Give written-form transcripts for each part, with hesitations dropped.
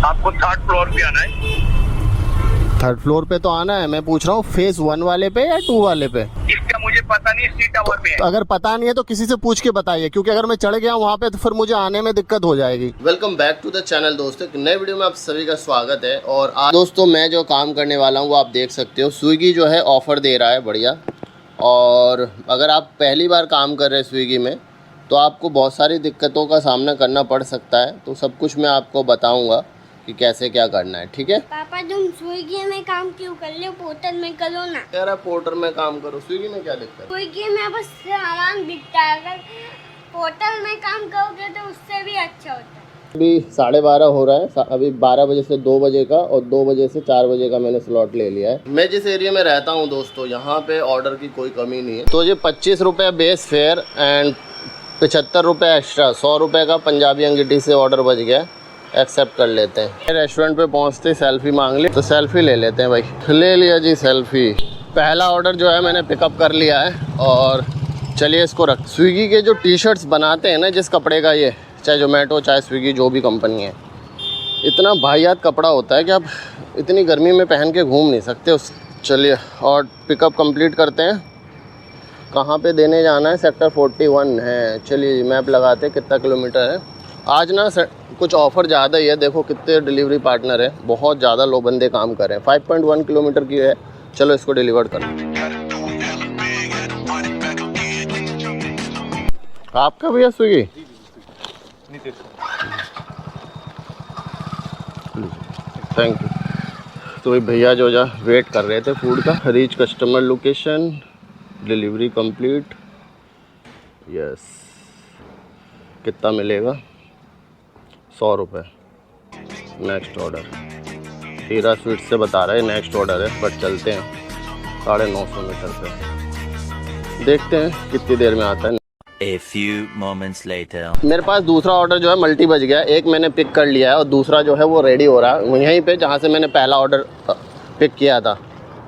आपको third floor पे आना है। थर्ड फ्लोर पे तो आना है, मैं पूछ रहा हूँ फेज 1 वाले पे या 2 वाले पे? इसका मुझे पता नहीं, सी टावर पे है। तो अगर पता नहीं है तो किसी से पूछ के बताइए, क्योंकि अगर मैं चढ़ गया वहाँ पे तो फिर मुझे आने में दिक्कत हो जाएगी। Welcome back to the channel दोस्तों, एक नए वीडियो में आप सभी का स्वागत है। और आज दोस्तों मैं जो काम करने वाला हूँ वो आप देख सकते हो, स्विगी जो है ऑफ़र दे रहा है बढ़िया। और अगर आप पहली बार काम कर रहे हैं स्विगी में तो आपको बहुत सारी दिक्कतों का सामना करना पड़ सकता है, तो सब कुछ मैं आपको बताऊँगा कि कैसे क्या करना है, ठीक है? पापा तुम स्विगी में काम क्यों कर रहे हो, पोर्टल में करो ना। कह रहा पोर्टल में काम करो, स्विगी में क्या दिक्कत है? स्विगी में बस सामान बिकता है, अगर पोर्टल में काम करोगे तो उससे भी अच्छा होता है। अभी 12:30 हो रहा है, अभी 12 बजे से 2 बजे का और 2 बजे से 4 बजे का मैंने स्लॉट ले लिया है। मैं जिस एरिया में रहता हूँ दोस्तों, यहाँ पे ऑर्डर की कोई कमी नहीं है। तो ये 25 रुपये बेस फेयर एंड 75 रुपये एक्स्ट्रा, 100 रुपये का पंजाबी अंगीठी से ऑर्डर बच गया, एक्सेप्ट कर लेते हैं। रेस्टोरेंट पे पहुंचते सेल्फी मांग ली, तो सेल्फी ले लेते हैं भाई। ले लिया जी सेल्फी। पहला ऑर्डर जो है मैंने पिकअप कर लिया है और चलिए इसको रख। स्विगी के जो टी शर्ट्स बनाते हैं ना, जिस कपड़े का ये, चाहे जोमेटो चाहे स्विगी जो भी कंपनी है, इतना वाहियात कपड़ा होता है कि आप इतनी गर्मी में पहन के घूम नहीं सकते उस। चलिए और पिकअप कंप्लीट करते हैं। कहाँ पे देने जाना है? सेक्टर 41 है। चलिए मैप लगाते हैं कितना किलोमीटर है। आज ना कुछ ऑफ़र ज़्यादा ही है, देखो कितने डिलीवरी पार्टनर है, बहुत ज़्यादा लोग बंदे काम कर रहे हैं। 5.1 किलोमीटर की है। चलो इसको डिलीवर करो। आपका भैया स्विगी? Thank you. तो भैया जो वेट कर रहे थे फूड का। Reach customer location, delivery complete. Yes, कितना मिलेगा? 100 रुपये। Next order. हीरा स्वीट से बता रहा है नेक्स्ट ऑर्डर है, बट चलते हैं 950 मीटर पे, देखते हैं कितनी देर में आता है। A few moments later. मेरे पास दूसरा ऑर्डर जो है मल्टी बज गया। एक मैंने पिक कर लिया है और दूसरा जो है वो रेडी हो रहा है यहीं पे जहाँ से मैंने पहला ऑर्डर पिक किया था।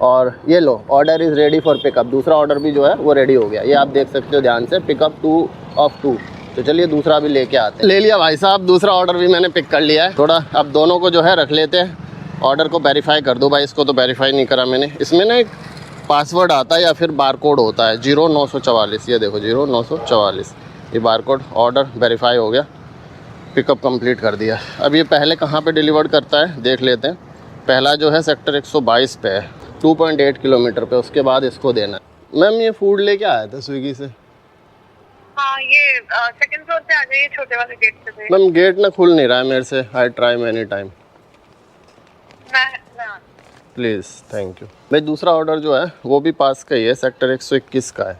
और ये लो, order is ready for pickup. दूसरा ऑर्डर भी जो है वो रेडी हो गया, ये आप देख सकते हो ध्यान से, पिकअप 2 of 2। तो चलिए दूसरा भी लेके आते हैं। ले लिया भाई साहब, दूसरा ऑर्डर भी मैंने पिक कर लिया है। थोड़ा अब दोनों को जो है रख लेते हैं। ऑर्डर को वेरीफाई कर दो भाई, इसको तो वेरीफाई नहीं करा मैंने। इसमें ना एक पासवर्ड आता है या फिर बारकोड होता है 0944। ये देखो 0944, ये बारकोड। ऑर्डर वेरीफाई हो गया, पिकअप कंप्लीट कर दिया। अब ये पहले कहाँ पे डिलीवर करता है देख लेते हैं। पहला जो है सेक्टर 122 पे है, 2.8 किलोमीटर पे। उसके बाद इसको देना है। मैम ये फूड लेके आया था स्विगी से। हाँ, ये सेकंड फ्लोर पे आ जाइए, छोटे वाले गेट से। मैम गेट ना खुल नहीं रहा है मेरे से। I try many time. Please, thank you. भाई दूसरा ऑर्डर जो है वो भी पास का ही है, सेक्टर 121 का है।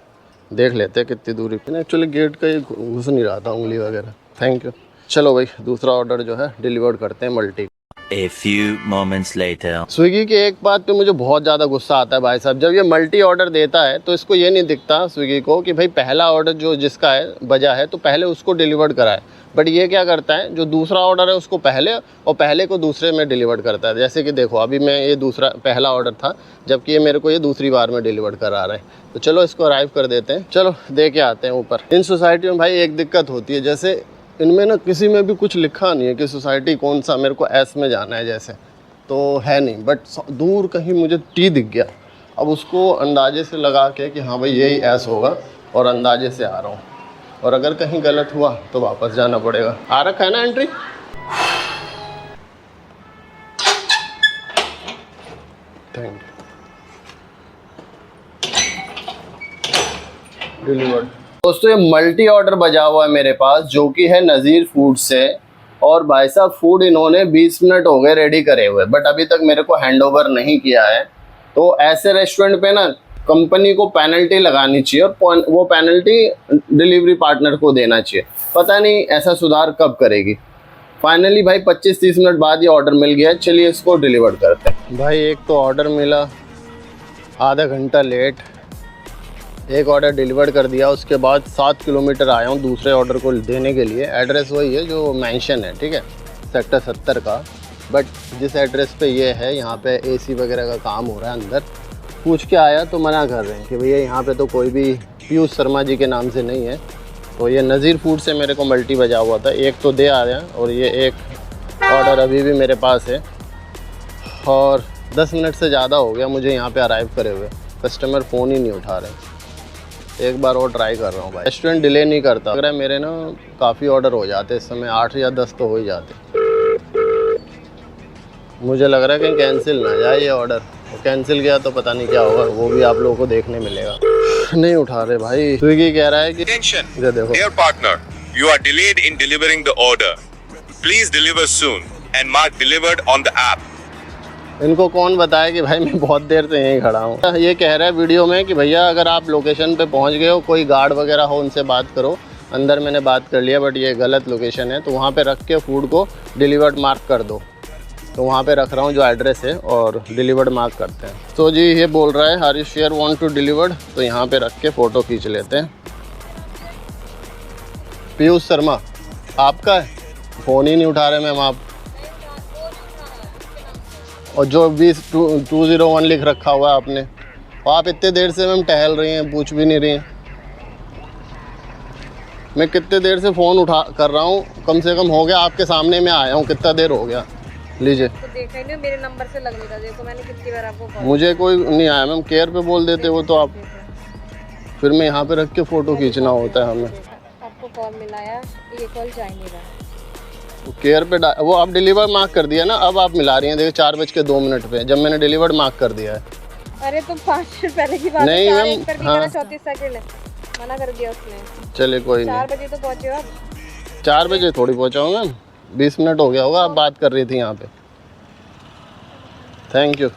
देख लेते हैं कितनी दूरी पे। एक्चुअली गेट का ये घुस नहीं रहा था, उंगली वगैरह। Thank you. चलो भाई दूसरा ऑर्डर जो है डिलीवर करते हैं multi. A few moments later. Swiggy की एक बात पे मुझे बहुत ज़्यादा गुस्सा आता है भाई साहब, जब ये मल्टी ऑर्डर देता है तो इसको ये नहीं दिखता स्विगी को कि भाई पहला ऑर्डर जो जिसका है बजा है तो पहले उसको डिलीवर कराए। बट ये क्या करता है, जो दूसरा ऑर्डर है उसको पहले और पहले को दूसरे में डिलीवर करता है। जैसे कि देखो अभी मैं ये दूसरा पहला ऑर्डर था, जबकि ये मेरे को ये दूसरी बार में डिलीवर करा रहा है। तो चलो इसको अराइव कर देते हैं। चलो दे के आते हैं ऊपर। इन सोसाइटी में भाई एक दिक्कत होती है, जैसे इनमें ना किसी में भी कुछ लिखा नहीं है कि सोसाइटी कौन सा, मेरे को एस में जाना है जैसे, तो है नहीं। बट दूर कहीं मुझे टी दिख गया, अब उसको अंदाजे से लगा के कि हाँ भाई यही एस होगा और अंदाजे से आ रहा हूँ। और अगर कहीं गलत हुआ तो वापस जाना पड़ेगा। आ रखा है ना एंट्री? Thank you. डिलीवर्ड। दोस्तों ये मल्टी ऑर्डर बजा हुआ है मेरे पास, जो कि है नज़ीर फूड से। और भाई साहब फूड इन्होंने 20 मिनट हो गए रेडी करे हुए, बट अभी तक मेरे को हैंडओवर नहीं किया है। तो ऐसे रेस्टोरेंट पे ना कंपनी को पेनल्टी लगानी चाहिए और वो पेनल्टी डिलीवरी पार्टनर को देना चाहिए। पता नहीं ऐसा सुधार कब करेगी। फाइनली भाई 25-30 मिनट बाद ये ऑर्डर मिल गया है। चलिए इसको डिलीवर करते हैं। भाई एक तो ऑर्डर मिला आधा घंटा लेट, एक ऑर्डर डिलीवर कर दिया, उसके बाद 7 किलोमीटर आया हूँ दूसरे ऑर्डर को देने के लिए। एड्रेस वही है जो मेंशन है, ठीक है, सेक्टर 70 का। बट जिस एड्रेस पे ये है यहाँ पे एसी वगैरह का काम हो रहा है अंदर। पूछ के आया तो मना कर रहे हैं कि भैया यहाँ पे तो कोई भी पीयूष शर्मा जी के नाम से नहीं है। तो ये नज़ीर फूड से मेरे को मल्टी बजा हुआ था, एक तो दे आया और ये एक ऑर्डर अभी भी मेरे पास है और 10 मिनट से ज़्यादा हो गया मुझे यहाँ पे अराइव करे हुए। कस्टमर फ़ोन ही नहीं उठा रहे। एक बार और ट्राई कर रहा हूँ भाई। रेस्टोरेंट डिले नहीं करता। लग रहा है मेरे ना काफ़ी ऑर्डर हो जाते इस समय, 8 या 10 तो हो ही जाते। मुझे लग रहा है कहीं कैंसिल ना जाए ये ऑर्डर। कैंसिल गया तो पता नहीं क्या होगा, वो भी आप लोगों को देखने मिलेगा। नहीं उठा रहे भाई। स्विगी कह रहा है कि Attention, ये देखो, dear partner, you are delayed in delivering the order. Please deliver soon and mark delivered on the app. इनको कौन बताया कि भाई मैं बहुत देर से यहीं खड़ा हूँ। ये कह रहा है वीडियो में कि भैया अगर आप लोकेशन पे पहुँच गए हो, कोई गार्ड वगैरह हो उनसे बात करो। अंदर मैंने बात कर लिया बट ये गलत लोकेशन है, तो वहाँ पे रख के फूड को डिलीवर्ड मार्क कर दो। तो वहाँ पे रख रहा हूँ जो एड्रेस है और डिलीवर्ड मार्क करते हैं। तो जी ये बोल रहा है are you sure want to delivered, तो यहाँ पे रख के फ़ोटो खींच लेते हैं। पीयूष शर्मा आपका है? फ़ोन ही नहीं उठा रहे मैम आप। और जो 201 लिख रखा हुआ है आपने, और आप इतने देर से मैम टहल रही हैं, पूछ भी नहीं रही हैं। मैं कितने देर से फ़ोन उठा कर रहा हूँ, कम से कम हो गया आपके सामने मैं आया हूँ, कितना देर हो गया। लीजिए तो देखा ही नहीं, मेरे नंबर से लगने का। देखो मैंने कितनी बार आपको कॉल मुझे कोई नहीं आया मैम, केयर पे बोल देते वो तो आप, फिर मैं यहाँ पे रख के फ़ोटो खींचना होता है हमें। आपको कॉल मिलाया, ये कॉल जा ही नहीं रहा। केयर पे वो आप डिलीवर मार्क कर दिया ना, अब आप मिला रही हैं। देखो 4:02 पे जब मैंने डिलीवर्ड मार्क कर दिया है। अरे तो 5 मिनट पहले की बात नहीं है, मैम, 4 हाँ। 34 सेकंड मना कर दिया उसने। चलिए कोई 4 नहीं, बजे तो पहुँचे हो आप। 4 बजे थोड़ी पहुँचाऊँ मैम, 20 मिनट हो गया होगा। आप बात कर रही थी यहाँ पे। Thank you.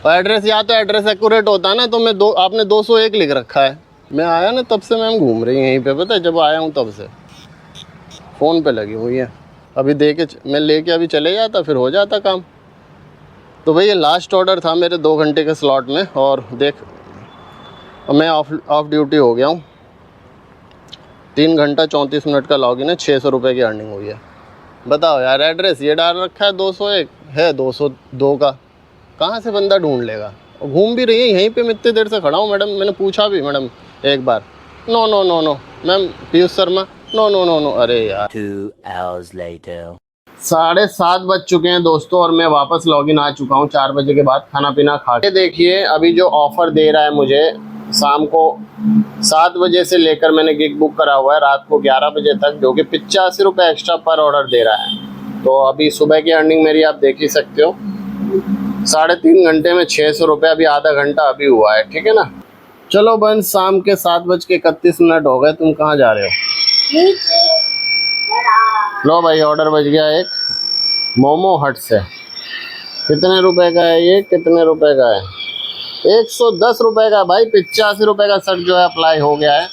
और एड्रेस या तो एड्रेस एक्यूरेट होता ना, तो मैं आपने 201 लिख रखा है। मैं आया ना तब से मैम घूम रही यहीं पे, पता है, जब आया हूँ तब से फ़ोन पे लगी हुई है। अभी मैं लेके अभी चले जाता, फिर हो जाता काम। तो भाई ये लास्ट ऑर्डर था मेरे 2 घंटे के स्लॉट में, और देख मैं ऑफ ड्यूटी हो गया हूँ। 3 घंटा 34 मिनट का लॉगिन है, 600 रुपये की अर्निंग हुई है। बताओ यार, एड्रेस ये डाल रखा है 201 है, 202 का कहाँ से बंदा ढूंढ लेगा। और घूम भी रही है यहीं पे, मैं इतनी देर से खड़ा हूँ मैडम। मैंने पूछा भी मैडम एक बार, no no no no ma'am, Piyush Sharma, no no no no. अरे यार 2 hours later. 7:30 बज चुके हैं दोस्तों, और मैं वापस लॉगिन आ चुका हूँ 4 बजे के बाद खाना पीना खा के। देखिए अभी जो ऑफ़र दे रहा है मुझे, शाम को 7 बजे से लेकर मैंने गिग बुक करा हुआ है रात को 11 बजे तक, जो कि 85 रुपये एक्स्ट्रा पर ऑर्डर दे रहा है। तो अभी सुबह की अर्निंग मेरी आप देख ही सकते हो, 3.5 घंटे में 600 रुपये। अभी आधा घंटा अभी हुआ है, ठीक है ना। चलो बन, शाम के 7:31 हो गए। तुम कहाँ जा रहे हो? लो भाई ऑर्डर बज गया एक मोमो हट से। कितने रुपए का है ये, कितने रुपए का है? 110 रुपये का भाई। 85 रुपये का शर्ट जो है अप्लाई हो गया है,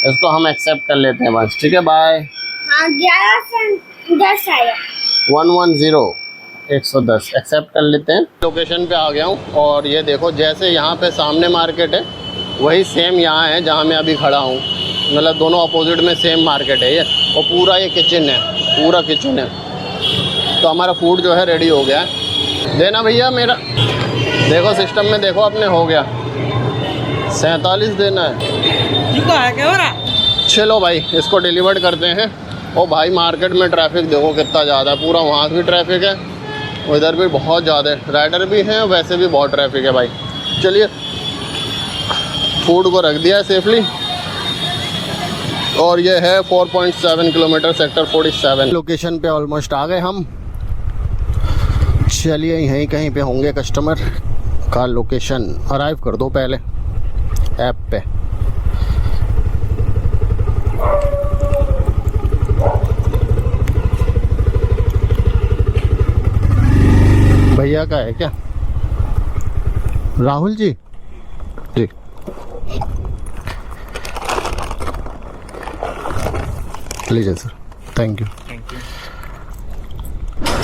इसको हम एक्सेप्ट कर लेते हैं बस, ठीक है। बाय। हाँ 11 से 10 आया। 110 110 एक्सेप्ट कर लेते हैं। लोकेशन पे आ गया हूँ, और ये देखो जैसे यहाँ पे सामने मार्केट है, वही सेम यहाँ है जहाँ मैं अभी खड़ा हूँ। मतलब दोनों अपोजिट में सेम मार्केट है ये, और पूरा ये किचन है, पूरा किचन है। तो हमारा फूड जो है रेडी हो गया है। देना भैया मेरा, देखो सिस्टम में देखो अपने हो गया 47 देना है। चलो भाई इसको डिलीवर करते हैं। ओ भाई मार्केट में ट्रैफिक देखो कितना ज़्यादा है, पूरा वहाँ भी ट्रैफिक है, उधर भी बहुत ज़्यादा है, राइडर भी हैं, वैसे भी बहुत ट्रैफिक है भाई। चलिए फूड को रख दिया है सेफली, और ये है 4.7 किलोमीटर सेक्टर 47 लोकेशन पे ऑलमोस्ट आ गए हम। चलिए यहीं कहीं पे होंगे कस्टमर का लोकेशन। अराइव कर दो पहले ऐप पे। भैया का है क्या? राहुल जी? जी लीजिए सर, थैंक यू।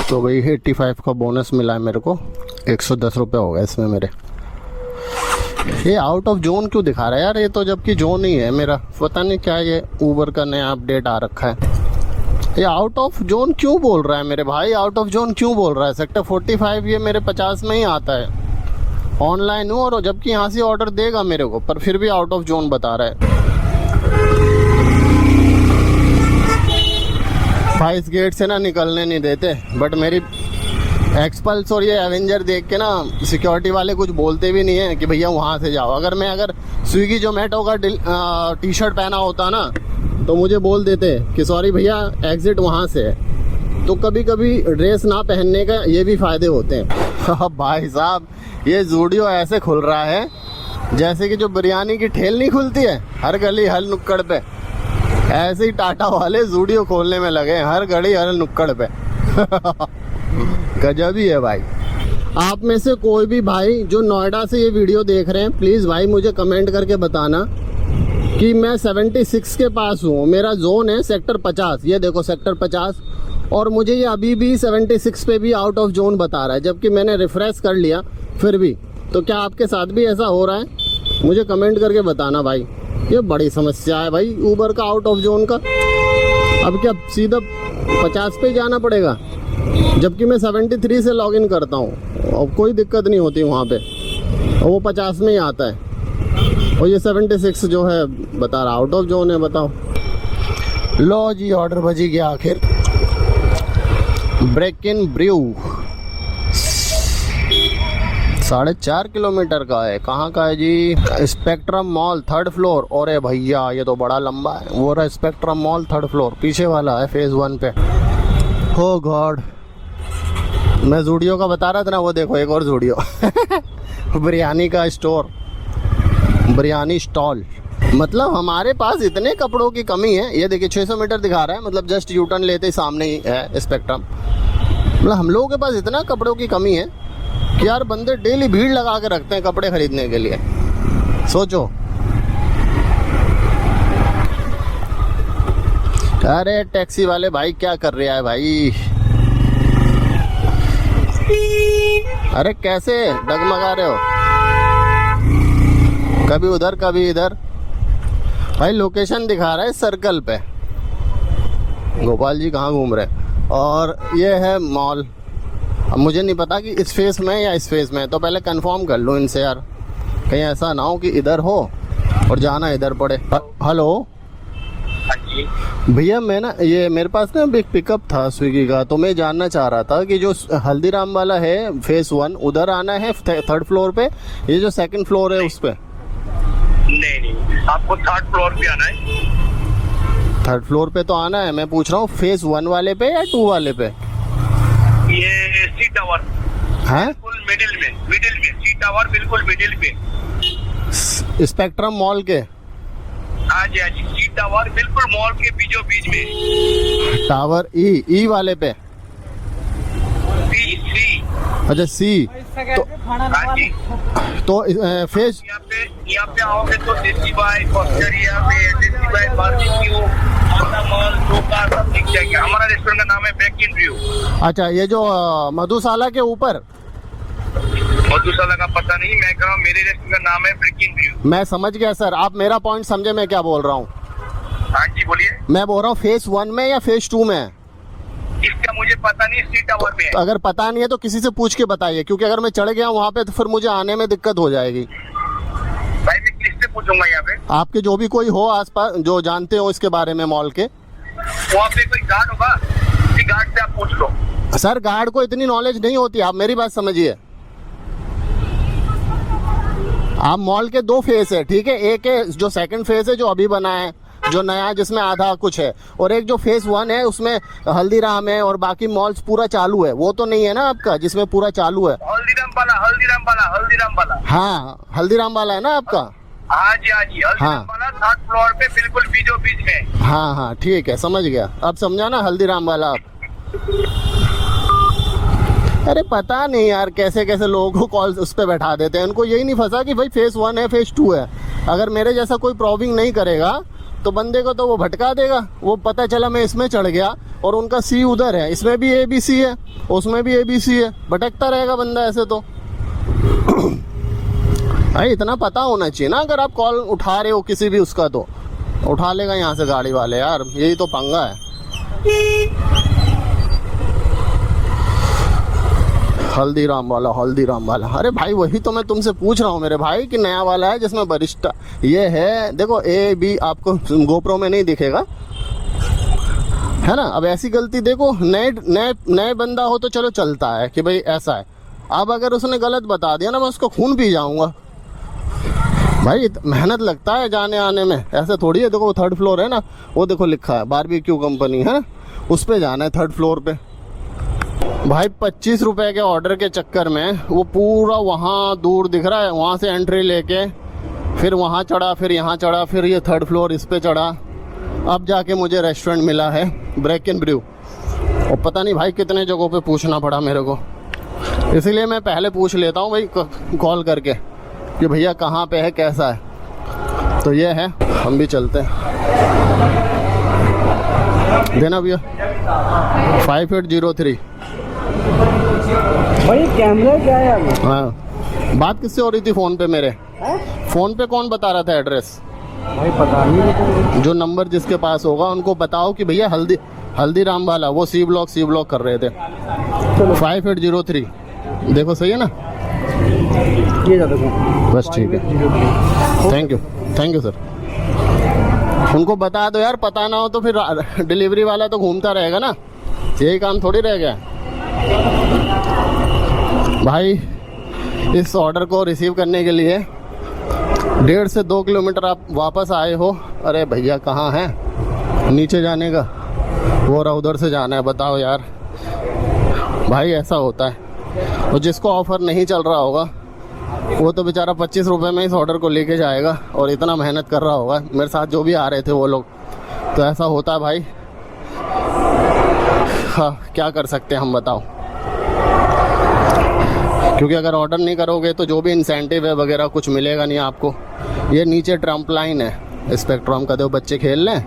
तो भाई 85 का बोनस मिला है मेरे को, 110 रुपये हो गए इसमें मेरे। ये आउट ऑफ जोन क्यों दिखा रहा है यार? ये तो जबकि जोन ही है मेरा, पता नहीं क्या ये ऊबर का नया अपडेट आ रखा है। ये आउट ऑफ जोन क्यों बोल रहा है मेरे भाई? आउट ऑफ जोन क्यों बोल रहा है? सेक्टर 45 ये मेरे 50 में ही आता है। ऑनलाइन हूँ, और जबकि यहाँ से ऑर्डर देगा मेरे को, पर फिर भी आउट ऑफ जोन बता रहा है। भाई इस गेट से ना निकलने नहीं देते, बट मेरी एक्सपल्स और ये एवेंजर देख के ना सिक्योरिटी वाले कुछ बोलते भी नहीं है कि भैया वहाँ से जाओ। अगर स्विगी जोमेटो का टी शर्ट पहना होता ना तो मुझे बोल देते कि सॉरी भैया एग्जिट वहाँ से है। तो कभी कभी ड्रेस ना पहनने का ये भी फ़ायदे होते हैं। भाई साहब ये ज़ूडियो ऐसे खुल रहा है जैसे कि जो बिरयानी की ठेल नहीं खुलती है हर गली हर नुक्कड़ पे, ऐसे ही टाटा वाले ज़ूडियो खोलने में लगे हैं हर गली हर नुक्कड़ पे। गजब ही है भाई। आप में से कोई भी भाई जो नोएडा से ये वीडियो देख रहे हैं प्लीज़ भाई मुझे कमेंट करके बताना कि मैं 76 के पास हूँ, मेरा जोन है सेक्टर 50, ये देखो सेक्टर 50, और मुझे ये अभी भी 76 पे भी आउट ऑफ जोन बता रहा है, जबकि मैंने रिफ्रेश कर लिया फिर भी। तो क्या आपके साथ भी ऐसा हो रहा है? मुझे कमेंट करके बताना भाई। ये बड़ी समस्या है भाई ऊबर का आउट ऑफ जोन का। अब क्या सीधा 50 पे जाना पड़ेगा, जबकि मैं 73 से लॉगिन करता हूँ और कोई दिक्कत नहीं होती वहाँ पे, और वो 50 में ही आता है, और ये 76 जो है बता रहा आउट ऑफ जोन है। बताओ। लो जी ऑर्डर बजी गया आखिर। ब्रेक इन ब्रू 4.5 किलोमीटर का है। कहाँ का है जी? Spectrum mall 3rd floor. अरे भैया ये तो बड़ा लंबा है। वो रहा स्पेक्ट्रम मॉल 3rd फ्लोर, पीछे वाला है फेज़ 1 पे। हो गॉड, मैं ज़ूडियो का बता रहा था ना, वो देखो एक और ज़ूडियो। बिरयानी का स्टोर, बिरयानी स्टॉल। मतलब हमारे पास इतने कपड़ों की कमी है। ये देखिए 600 मीटर दिखा रहा है, मतलब जस्ट यू टर्न लेते ही सामने ही है स्पेक्ट्रम। मतलब हम लोगों के पास इतना कपड़ों की कमी है कि यार बंदे डेली भीड़ लगा के रखते हैं कपड़े खरीदने के लिए। सोचो। अरे टैक्सी वाले भाई क्या कर रहा है भाई? अरे कैसे डगमगा रहे हो, कभी उधर कभी इधर। भाई लोकेशन दिखा रहा है सर्कल पे। गोपाल जी कहाँ घूम रहे हैं? और ये है मॉल। अब मुझे नहीं पता कि इस फेस में या इस फेस में, तो पहले कंफर्म कर लो इनसे यार, कहीं ऐसा ना हो कि इधर हो और जाना इधर पड़े। हेलो भैया, मैं ना ये मेरे पास ना एक पिकअप था स्विगी का, तो मैं जानना चाह रहा था कि जो हल्दीराम वाला है फेस 1 उधर आना है 3rd फ्लोर पे, ये जो 2nd फ्लोर है उस पे? नहीं, आपको 3rd फ्लोर पे आना है। 3rd फ्लोर पे तो आना है, मैं पूछ रहा हूँ फेस 1 वाले पे या 2 वाले पे? ये सी टावर है बिल्कुल मिडिल में सी टावर बिल्कुल मिडिल पे, स्पेक्ट्रम मॉल के। हाँ जी सी टावर बिल्कुल मॉल के बीचों बीच में। टावर ई वाले पे? सी। अच्छा सी। तो हाँ जी, तो फेस यहाँ पे आओगे तो देसी बाई कॉस्टरिया पे देसी बाई बारबेक्यू मॉल डोका सब दिख जाएगा। हमारा रेस्टोरेंट का नाम है ब्रेक इन व्यू। अच्छा, ये जो मधुशाला के ऊपर? मधुशाला का पता नहीं, मैं कह रहा हूँ मेरे रेस्टोरेंट का नाम है ब्रेक इन व्यू। मैं समझ गया सर, आप मेरा पॉइंट समझे मैं क्या बोल रहा हूँ? हाँ जी बोलिए। मैं बोल रहा हूँ फेस 1 में या फेस 2 में? इसका मुझे पता नहीं, सी टावर में है। अगर पता नहीं है तो किसी से पूछ के बताइए, क्योंकि अगर मैं चढ़ गया वहाँ पे तो फिर मुझे आने में दिक्कत हो जाएगी। भाई मैं किससे पूछूंगा यहाँ पे? आपके जो भी कोई हो आसपास जो जानते हो इसके बारे में मॉल के, वहाँ पे कोई गार्ड होगा, किसी गार्ड से आप पूछ लो। सर गार्ड को इतनी नॉलेज नहीं होती, आप मेरी बात समझिए। आप मॉल के 2 फेस है, ठीक है? एक है जो 2nd फेस है जो अभी बना है, जो नया जिसमें आधा कुछ है, और एक जो फेस 1 है उसमें हल्दीराम है और बाकी मॉल्स पूरा चालू है। वो तो नहीं है ना आपका जिसमें पूरा चालू है? हल्दीराम वाला। हाँ हल्दीराम वाला है ना आपका? हाँ जी हल्दीराम वाला 3rd फ्लोर पे बिल्कुल बीचों बीच में। हाँ ठीक है, समझ गया। अब समझा ना हल्दीराम वाला आप? अरे पता नहीं यार कैसे कैसे लोगों को कॉल उस पर बैठा देते हैं, उनको यही नहीं फंसा कि भाई फेस 1 है फेस 2 है। अगर मेरे जैसा कोई प्रॉबिंग नहीं करेगा तो बंदे को तो वो भटका देगा। वो पता चला मैं इसमें चढ़ गया और उनका सी उधर है, इसमें भी ABC है उसमें भी ABC है, भटकता रहेगा बंदा ऐसे। तो भाई इतना पता होना चाहिए ना, अगर आप कॉल उठा रहे हो किसी भी उसका तो उठा लेगा यहाँ से गाड़ी वाले। यार यही तो पंगा है। हल्दीराम वाला। अरे भाई वही तो मैं तुमसे पूछ रहा हूँ मेरे भाई कि नया वाला है जिसमें बरिस्टा ये है। देखो AB आपको गोप्रो में नहीं दिखेगा, है ना। अब ऐसी गलती देखो, नए बंदा हो तो चलो चलता है कि भाई ऐसा है। अब अगर उसने गलत बता दिया ना, मैं उसको खून पी जाऊंगा भाई। मेहनत लगता है जाने आने में, ऐसे थोड़ी है। देखो वो 3rd फ्लोर है ना, वो देखो लिखा है बारबेक्यू कंपनी है, उस पे जाना है 3rd फ्लोर पे। भाई 25 रुपए के ऑर्डर के चक्कर में वो पूरा वहाँ दूर दिख रहा है, वहाँ से एंट्री लेके फिर वहाँ चढ़ा, फिर यहाँ चढ़ा, फिर ये 3rd फ्लोर इस पे चढ़ा। अब जाके मुझे रेस्टोरेंट मिला है ब्रेक एंड ब्रू, और पता नहीं भाई कितने जगहों पे पूछना पड़ा मेरे को। इसलिए मैं पहले पूछ लेता हूँ भाई कॉल करके कि भैया कहाँ पे है, कैसा है। तो ये है, हम भी चलते हैं। देना भैया 5803। भाई कैमरा क्या है अभी? हाँ, बात किससे हो रही थी फ़ोन पे मेरे? फ़ोन पे कौन बता रहा था एड्रेस? भाई पता नहीं, जो नंबर जिसके पास होगा उनको बताओ कि भैया हल्दीराम वाला, वो सी ब्लॉक कर रहे थे। 5803 देखो, सही है ना? ये देखो, बस ठीक है, थैंक यू सर। उनको बता दो यार, पता ना हो तो फिर डिलीवरी वाला तो घूमता रहेगा ना, यही काम थोड़ी रह गया भाई। इस ऑर्डर को रिसीव करने के लिए 1.5 से 2 किलोमीटर आप वापस आए हो। अरे भैया कहाँ हैं? नीचे जाने का वो रहा, उधर से जाना है। बताओ यार भाई, ऐसा होता है। और जिसको ऑफ़र नहीं चल रहा होगा वो तो बेचारा 25 रुपये में इस ऑर्डर को लेके जाएगा और इतना मेहनत कर रहा होगा। मेरे साथ जो भी आ रहे थे वो लोग, तो ऐसा होता है भाई। हाँ, क्या कर सकते हैं हम, बताओ। क्योंकि अगर ऑर्डर नहीं करोगे तो जो भी इंसेंटिव है वगैरह कुछ मिलेगा नहीं आपको। ये नीचे ट्रम्पलाइन है स्पेक्ट्रम का, दो बच्चे खेल लें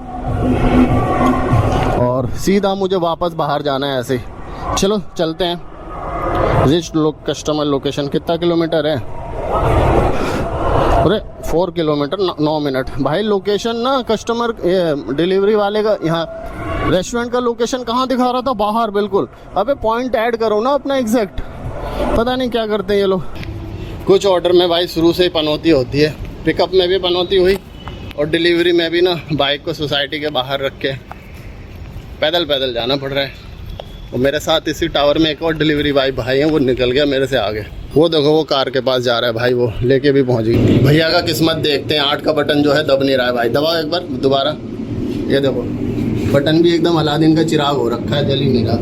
और सीधा मुझे वापस बाहर जाना है ऐसे ही। चलो चलते हैं। रिच कस्टमर लोकेशन कितना किलोमीटर है? अरे 4 किलोमीटर 9 मिनट। भाई लोकेशन ना कस्टमर डिलीवरी वाले का, यहाँ रेस्टोरेंट का लोकेशन कहाँ दिखा रहा था? बाहर बिल्कुल। अबे पॉइंट ऐड करो ना अपना एग्जैक्ट। पता नहीं क्या करते हैं ये लोग। कुछ ऑर्डर में भाई शुरू से ही पनौती होती है। पिकअप में भी पनौती हुई और डिलीवरी में भी ना, बाइक को सोसाइटी के बाहर रख के पैदल जाना पड़ रहा है। और मेरे साथ इसी टावर में एक और डिलीवरी भाई हैं, वो निकल गया मेरे से आगे। वो देखो वो कार के पास जा रहा है भाई, वो लेके भी पहुंच गई। भैया का किस्मत देखते हैं। 8 का बटन जो है दब नहीं रहा है भाई। दबाओ एक बार दोबारा। ये देखो बटन भी एकदम अलादीन का चिराग हो रखा है, जल ही नहीं रहा।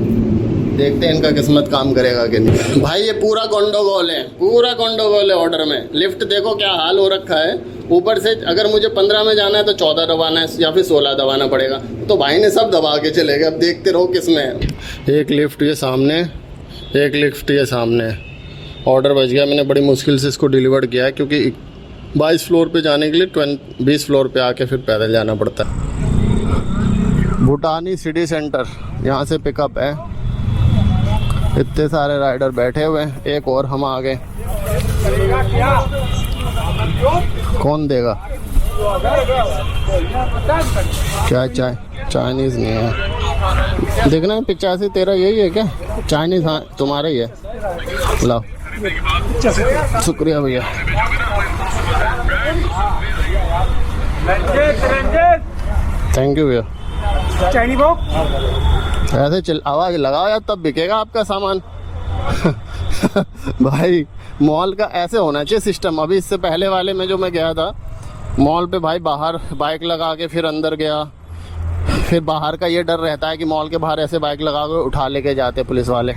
देखते हैं इनका किस्मत काम करेगा कि नहीं। भाई ये पूरा गोंडोगोल है ऑर्डर में। लिफ्ट देखो क्या हाल हो रखा है। ऊपर से अगर मुझे 15 में जाना है तो 14 दबाना है या फिर 16 दबाना पड़ेगा। तो भाई ने सब दबा के चले गए। अब देखते रहो किस में है। एक लिफ्ट ये सामने, एक लिफ्ट ये सामने। ऑर्डर बच गया। मैंने बड़ी मुश्किल से इसको डिलीवर किया है क्योंकि 22 फ्लोर पे जाने के लिए 20 फ्लोर पे आके फिर पैदल जाना पड़ता है। भूटानी सिटी सेंटर, यहाँ से पिकअप है। इतने सारे राइडर बैठे हुए हैं। एक और हम आ गए। कौन देगा? क्या चाइनीज़ नहीं है? देखना है 85 तेरा यही है क्या? चाइनीज़? हाँ तुम्हारा ही है। लाओ, शुक्रिया भैया। थैंक यू भैया। चाइनीज बॉक्स ऐसे आवाज़ लगाओ यार, तब बिकेगा आपका सामान। भाई मॉल का ऐसे होना चाहिए सिस्टम। अभी इससे पहले वाले में जो मैं गया था मॉल पे, भाई बाहर बाइक लगा के फिर अंदर गया। फिर बाहर का ये डर रहता है कि मॉल के बाहर ऐसे बाइक लगा के उठा लेके जाते पुलिस वाले।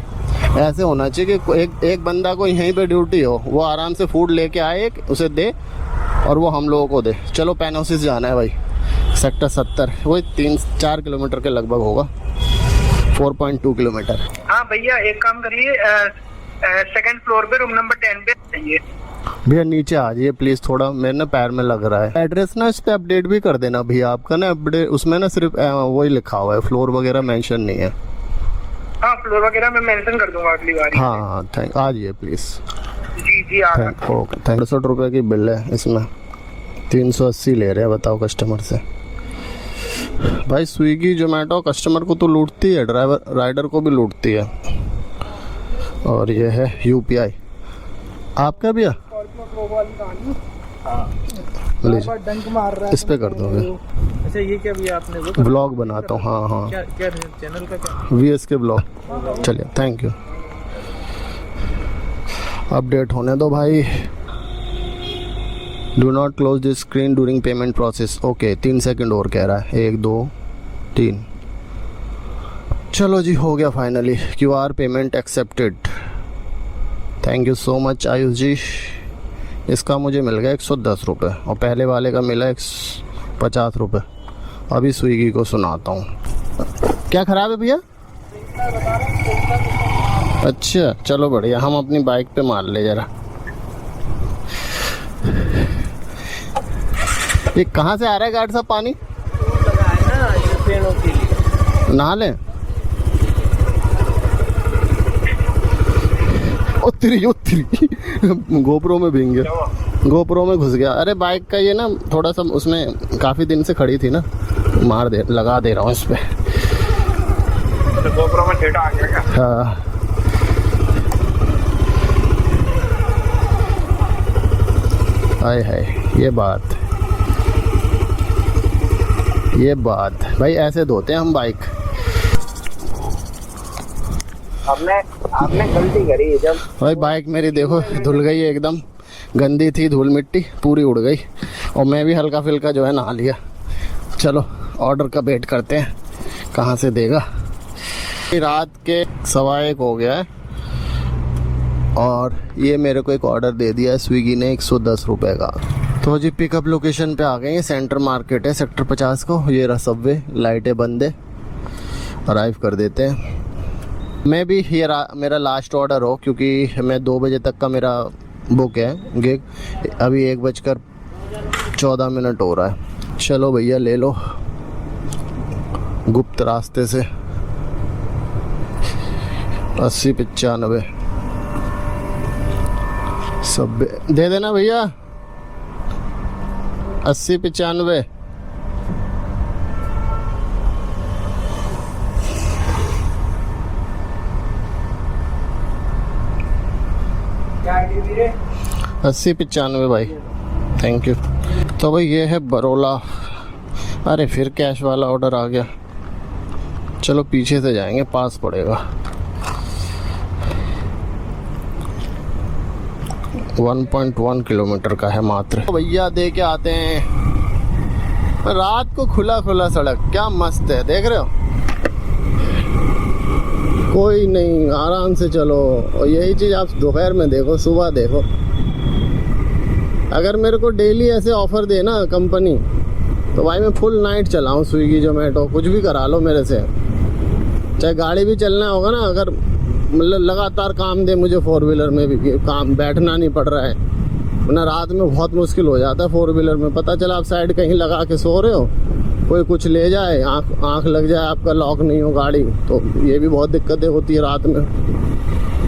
ऐसे होना चाहिए कि एक बंदा को यहीं पे ड्यूटी हो, वो आराम से फूड लेके आए, उसे दे और वो हम लोगों को दे। चलो पैनोसिस जाना है भाई, सेक्टर 70, वही 3-4 किलोमीटर के लगभग होगा, 4.2 किलोमीटर। हाँ भैया एक काम करिए, 2nd फ्लोर पे रूम नंबर 10 पे चाहिए। भैया नीचे आ जाइए प्लीज़, थोड़ा मेरे ना पैर में लग रहा है। एड्रेस ना इस पर अपडेट भी कर देना भैया आपका ना। अपडेट उसमें ना सिर्फ वही लिखा हुआ है, फ्लोर वगैरह मेंशन नहीं है। हाँ फ्लोर वगैरह मैं मेंशन कर दूंगा अगली बार। हाँ थैंक, आ जाइए प्लीज़। जी आ गया। Okay thank. 68 रुपये की बिल है, इसमें 380 ले रहे हैं। बताओ कस्टमर से। भाई स्विगी जोमेटो कस्टमर को तो लूटती है, ड्राइवर राइडर को भी लूटती है। और ये है UPI आपका भैया। लीजिए, डंक मार रहा है। इस पे कर दोगे? अच्छा ये क्या भैया आपने वो ब्लॉग बनाता हूँ। हाँ हाँ, क्या क्या चैनल का क्या? VSK blog. चलिए, थैंक यू। अपडेट होने दो भाई। Do not close this screen during payment process. Okay, 3 second और कह रहा है। 1 2 3। चलो जी, हो गया finally. QR payment accepted. Thank you so much Ayush ji. इसका मुझे मिल गया 110 रुपये और पहले वाले का मिला 50 रुपये। अभी स्विगी को सुनाता हूँ। क्या ख़राब है भैया? अच्छा, चलो बढ़िया। हम अपनी बाइक पे मार ले ज़रा। ये कहाँ से आ रहा है गार्ड साहब पानी? पेड़ों के लिए नहा लें? उतरी गोप्रो में भींग गया, गोप्रो में घुस गया। अरे बाइक का ये ना थोड़ा सा उसमें काफ़ी दिन से खड़ी थी ना, लगा दे रहा हूँ इस पे। तो गोप्रो में डेटा आ गया क्या? हाँ, हाय हाय, ये बात भाई, ऐसे धोते हैं हम बाइक। आपने गलती करी जब भाई बाइक मेरी देखो धुल गई है, एकदम गंदी थी, धूल मिट्टी पूरी उड़ गई और मैं भी हल्का फुल्का जो है नहा लिया। चलो ऑर्डर का वेट करते हैं, कहाँ से देगा। रात के 1:15 हो गया है और ये मेरे को एक ऑर्डर दे दिया है स्विगी ने 110 रुपये का। तो जी पिकअप लोकेशन पे आ गए हैं। सेंटर मार्केट है, सेक्टर 50 को। ये रहा सबवे, लाइटें बंद है। अराइव कर देते हैं। मैं भी ये मेरा लास्ट ऑर्डर हो, क्योंकि मैं 2 बजे तक का मेरा बुक है गिग। अभी 1:14 हो रहा है। चलो भैया ले लो गुप्त रास्ते से। 80-95 सब दे देना भैया। 80-95। क्या आईडी दी रे? 80-95 भाई, थैंक यू। तो भाई ये है बरोला। अरे फिर कैश वाला ऑर्डर आ गया। चलो पीछे से जाएंगे, पास पड़ेगा। 1.1 किलोमीटर का है मात्र। तो भैया दे के आते हैं। रात को खुला सड़क क्या मस्त है, देख रहे हो? कोई नहीं, आराम से चलो। और यही चीज़ आप दोपहर में देखो, सुबह देखो। अगर मेरे को डेली ऐसे ऑफ़र दे ना कंपनी, तो भाई मैं फुल नाइट चलाऊँ। स्विगी जोमेटो कुछ भी करा लो मेरे से, चाहे गाड़ी भी चलना होगा ना। अगर मतलब लगातार काम दे मुझे, 4 व्हीलर में भी काम, बैठना नहीं पड़ रहा है, वरना रात में बहुत मुश्किल हो जाता है 4 व्हीलर में। पता चला आप साइड कहीं लगा के सो रहे हो, कोई कुछ ले जाए, आँख लग जाए, आपका लॉक नहीं हो गाड़ी, तो ये भी बहुत दिक्कतें होती है रात में।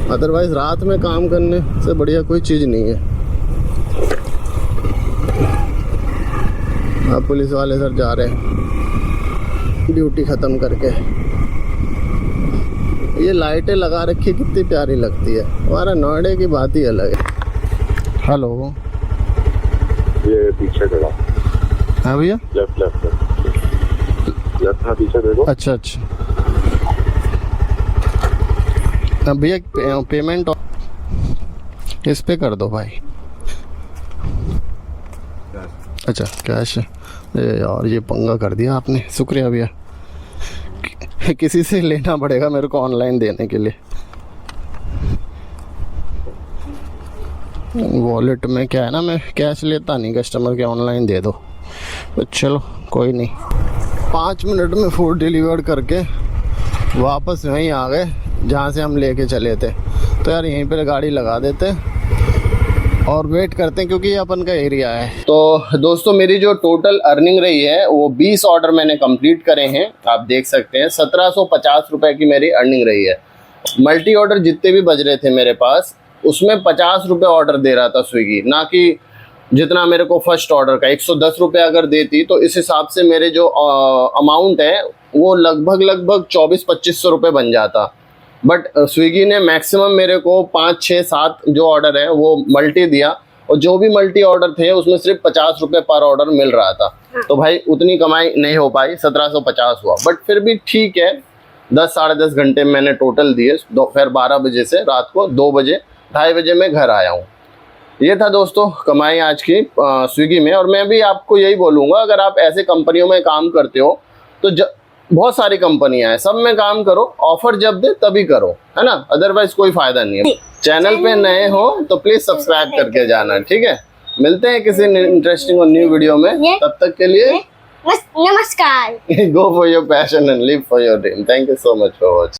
अदरवाइज़ रात में काम करने से बढ़िया कोई चीज़ नहीं है। अब पुलिस वाले सर जा रहे हैं ड्यूटी ख़त्म करके। ये लाइटें लगा रखी, कितनी प्यारी लगती है। हमारा नोएडा की बात ही अलग है। हेलो, ये पीछे खड़ा। हाँ भैया, लेफ्ट हाँ, पीछे देखो। अच्छा। अब भैया पेमेंट इस पे कर दो भाई। अच्छा कैश है यार, ये पंगा कर दिया आपने। शुक्रिया भैया। किसी से लेना पड़ेगा मेरे को ऑनलाइन देने के लिए। वॉलेट में क्या है ना, मैं कैश लेता नहीं कस्टमर के, ऑनलाइन दे दो। तो चलो कोई नहीं। 5 मिनट में फूड डिलीवर करके वापस वहीं आ गए जहाँ से हम लेके चले थे। तो यार यहीं पर गाड़ी लगा देते और वेट करते हैं, क्योंकि ये अपन का एरिया है। तो दोस्तों मेरी जो टोटल अर्निंग रही है वो 20 ऑर्डर मैंने कंप्लीट करे हैं। आप देख सकते हैं 1750 रुपये की मेरी अर्निंग रही है। मल्टी ऑर्डर जितने भी बज रहे थे मेरे पास, उसमें 50 रुपये ऑर्डर दे रहा था स्विगी, ना कि जितना मेरे को फर्स्ट ऑर्डर का 110 रुपये अगर देती, तो इस हिसाब से मेरे जो अमाउंट है वो लगभग 2400-2500 रुपये बन जाता। बट स्विगी ने मैक्सिमम मेरे को 5, 6, 7 जो ऑर्डर है वो मल्टी दिया, और जो भी मल्टी ऑर्डर थे उसमें सिर्फ 50 रुपए पर ऑर्डर मिल रहा था। तो भाई उतनी कमाई नहीं हो पाई, 1750 हुआ, बट फिर भी ठीक है। 10 साढ़े 10 घंटे मैंने टोटल दिए, दोपहर 12 बजे से रात को 2 बजे 2:30 बजे मैं घर आया हूँ। ये था दोस्तों कमाई आज की स्विगी में। और मैं भी आपको यही बोलूँगा, अगर आप ऐसे कंपनियों में काम करते हो तो बहुत सारी कंपनियां हैं, सब में काम करो, ऑफर जब दे तभी करो, है ना, अदरवाइज कोई फायदा नहीं है। चैनल पे नए हो तो प्लीज सब्सक्राइब करके जाना, ठीक है। मिलते हैं किसी इंटरेस्टिंग और न्यू वीडियो में, तब तक के लिए नमस्कार। Go for your passion and live for your dream. Thank you so much for watching.